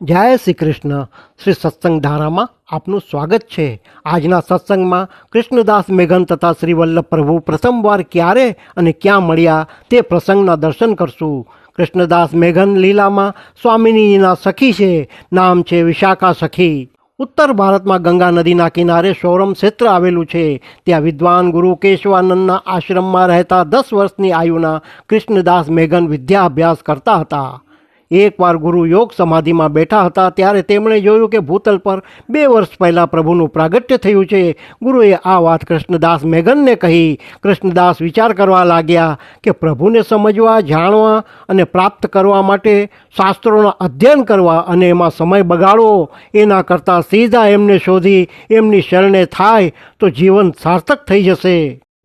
જય શ્રી કૃષ્ણ. શ્રી સત્સંગ ધારામાં આપનું સ્વાગત છે. આજના સત્સંગમાં કૃષ્ણદાસ મેઘન તથા શ્રી વલ્લભ પ્રભુ પ્રથમવાર ક્યારે અને ક્યાં મળ્યા તે પ્રસંગના દર્શન કરશું. કૃષ્ણદાસ મેઘન લીલામાં સ્વામિનીજીના સખી છે. નામ છે વિશાખા સખી. ઉત્તર ભારતમાં ગંગા નદીના કિનારે સોરમ ક્ષેત્ર આવેલું છે. ત્યાં વિદ્વાન ગુરુ કેશવાનંદના આશ્રમમાં રહેતા 10 વર્ષની આયુના કૃષ્ણદાસ મેઘન વિદ્યા અભ્યાસ કરતા હતા. એકવાર ગુરુ યોગ સમાધિમાં બેઠા હતા ત્યારે તેમણે જોયું કે ભૂતલ પર 2 વર્ષ પહેલાં પ્રભુનું પ્રાગટ્ય થયું છે. ગુરુએ આ વાત કૃષ્ણદાસ મેઘનને કહી. કૃષ્ણદાસ વિચાર કરવા લાગ્યા કે પ્રભુને સમજવા, જાણવા અને પ્રાપ્ત કરવા માટે શાસ્ત્રોના અધ્યયન કરવા અને એમાં સમય બગાડવો એના કરતાં સીધા એમને શોધી એમની શરણે થાય તો જીવન સાર્થક થઈ જશે.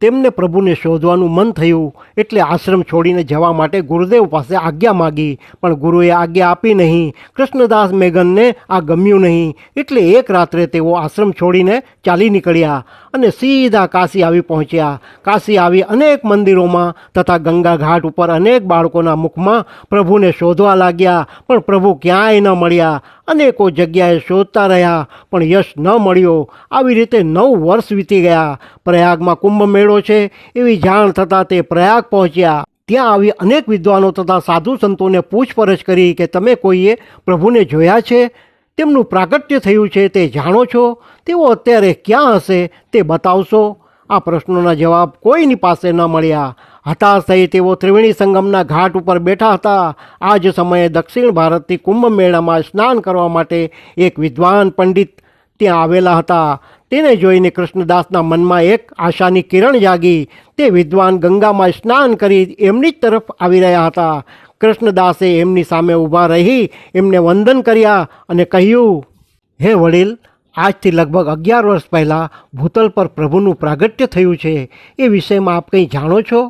તેમને પ્રભુને શોધવાનું મન થયું એટલે આશ્રમ છોડીને જવા માટે ગુરુદેવ પાસે આજ્ઞા માગી, પણ ગુરુએ આજ્ઞા આપી નહીં. કૃષ્ણદાસ મેઘનને આ ગમ્યું નહીં એટલે એક રાત્રે તેઓ આશ્રમ છોડીને ચાલી નીકળ્યા અને સીધા કાશી આવી પહોંચ્યા. કાશી આવી અનેક મંદિરોમાં તથા ગંગા ઘાટ ઉપર અનેક બાળકોના મુખમાં પ્રભુને શોધવા લાગ્યા, પણ પ્રભુ ક્યાંય ન મળ્યા. અનેકો જગ્યાએ શોધતા રહ્યા પણ યશ ન મળ્યો. આવી રીતે 9 વર્ષ વીતી ગયા. પ્રયાગમાં કુંભ મેળો છે એવી જાણ થતાં તે પ્રયાગ પહોંચ્યા. ત્યાં આવી અનેક વિદ્વાનો તથા સાધુ સંતોને પૂછપરછ કરી કે તમે કોઈએ પ્રભુને જોયા છે, તેમનું પ્રાગટ્ય થયું છે તે જાણો છો, તેઓ અત્યારે ક્યાં હશે તે બતાવશો. આ પ્રશ્નોના જવાબ કોઈની પાસે ન મળ્યા. હતાશ થઈ તેઓ ત્રિવેણી સંગમના ઘાટ ઉપર બેઠા હતા. આ જ સમયે દક્ષિણ ભારતથી કુંભ મેળામાં સ્નાન કરવા માટે એક વિદ્વાન પંડિત ત્યાં આવેલા હતા. તેને જોઈને કૃષ્ણદાસના મનમાં એક આશાની કિરણ જાગી. તે વિદ્વાન ગંગામાં સ્નાન કરી એમની જ તરફ આવી રહ્યા હતા. કૃષ્ણદાસે એમની સામે ઊભા રહી એમને વંદન કર્યા અને કહ્યું, હે વડીલ, આજથી લગભગ 11 વર્ષ પહેલાં ભૂતલ પર પ્રભુનું પ્રાગટ્ય થયું છે. એ વિષયમાં આપ કંઈ જાણો છો?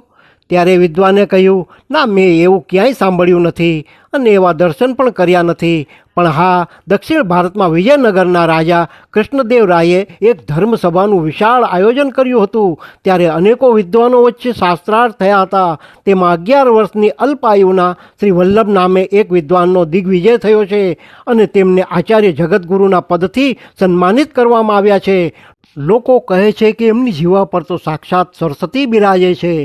ત્યારે વિદ્વાને કહ્યું, ના, મેં એવું ક્યાંય સાંભળ્યું નથી અને એવા દર્શન પણ કર્યા નથી. પણ હા, દક્ષિણ ભારતમાં વિજયનગરના રાજા કૃષ્ણદેવ રાયે એક ધર્મસભાનું વિશાળ આયોજન કર્યું હતું. ત્યારે અનેકો વિદ્વાનો વચ્ચે શાસ્ત્રાર્થ થયા હતા. તેમાં 11 વર્ષની અલ્પાયુના શ્રી વલ્લભ નામે એક વિદ્વાનનો દિગ્વિજય થયો છે અને તેમને આચાર્ય જગતગુરુના પદથી સન્માનિત કરવામાં આવ્યા છે. લોકો કહે છે કે એમની જીવા પર તો સાક્ષાત સરસ્વતી બિરાજે છે.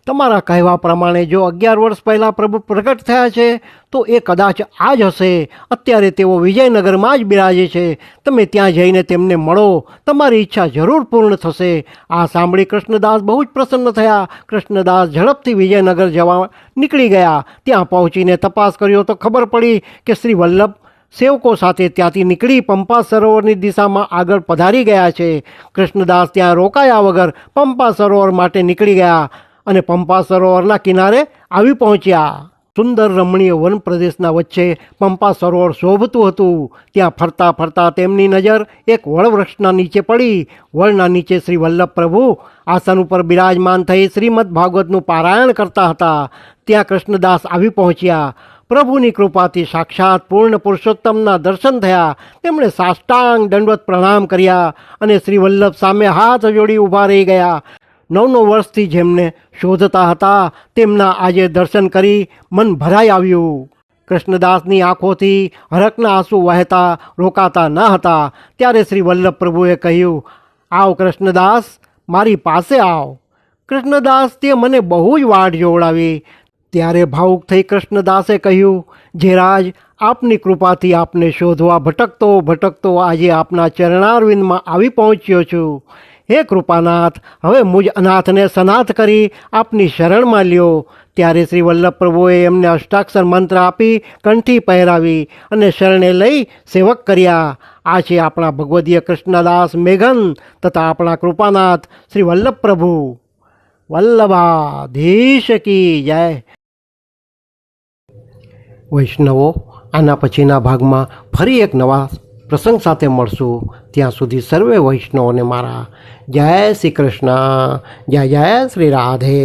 તમારા કહેવા પ્રમાણે જો 11 વર્ષ પહેલાં પ્રભુ પ્રગટ થયા છે તો એ કદાચ આ જ હશે. અત્યારે તેઓ વિજયનગરમાં જ બિરાજે છે. તમે ત્યાં જઈને તેમને મળો, તમારી ઈચ્છા જરૂર પૂર્ણ થશે. આ સાંભળી કૃષ્ણદાસ બહુ જ પ્રસન્ન થયા. કૃષ્ણદાસ ઝડપથી વિજયનગર જવા નીકળી ગયા. ત્યાં પહોંચીને તપાસ કર્યો તો ખબર પડી કે શ્રી વલ્લભ સેવકો સાથે ત્યાંથી નીકળી પંપા સરોવરની દિશામાં આગળ પધારી ગયા છે. કૃષ્ણદાસ ત્યાં રોકાયા વગર પંપા સરોવર માટે નીકળી ગયા અને પંપા સરોવરના કિનારે આવી પહોંચ્યા. સુંદર રમણીય વન પ્રદેશના વચ્ચે પંપા સરોવર શોભતું હતું. ત્યાં ફરતા ફરતા તેમની નજર એક વડવૃક્ષના નીચે પડી. વડના નીચે શ્રી વલ્લભ પ્રભુ આસન ઉપર બિરાજમાન થઈ શ્રીમદ ભાગવતનું પારાયણ કરતા હતા. ત્યાં કૃષ્ણદાસ આવી પહોંચ્યા. પ્રભુની કૃપાથી સાક્ષાત પૂર્ણ પુરુષોત્તમના દર્શન થયા. તેમણે સાષ્ટાંગ દંડવત પ્રણામ કર્યા અને શ્રી વલ્લભ સામે હાથ જોડી ઊભા રહી ગયા. 9 વર્ષથી જેમને શોધતા હતા તેમના આજે દર્શન કરી મન ભરાઈ આવ્યું. કૃષ્ણદાસની આંખોથી હરખના આંસુ વહેતા રોકાતા ન હતા. ત્યારે શ્રી વલ્લભ પ્રભુએ કહ્યું, આવ કૃષ્ણદાસ, મારી પાસે આવ. કૃષ્ણદાસ, તે મને બહુ જ વાટ જોવડાવી. ત્યારે ભાવુક થઈ કૃષ્ણદાસે કહ્યું, જેરાજ, આપની કૃપાથી આપને શોધવા ભટકતો ભટકતો આજે આપના ચરણારવિંદમાં આવી પહોંચ્યો છું. હે કૃપાનાથ, હવે મુજ અનાથને સનાથ કરી આપની શરણમાં લ્યો. ત્યારે શ્રી વલ્લભ પ્રભુએ એમને અષ્ટાક્ષર મંત્ર આપી કંઠી પહેરાવી અને શરણે લઈ સેવક કર્યા. આ છે આપણા ભગવદીય કૃષ્ણદાસ મેઘન તથા આપણા કૃપાનાથ શ્રી વલ્લભ પ્રભુ. વલ્લભાધીશ કી જય. વૈષ્ણવો, આના પછીના ભાગમાં ફરી એક નવા પ્રસંગ સાથે મળશું. ત્યાં સુધી સર્વે વૈષ્ણવોને મારા જય શ્રી કૃષ્ણ, જય જય શ્રી રાધે.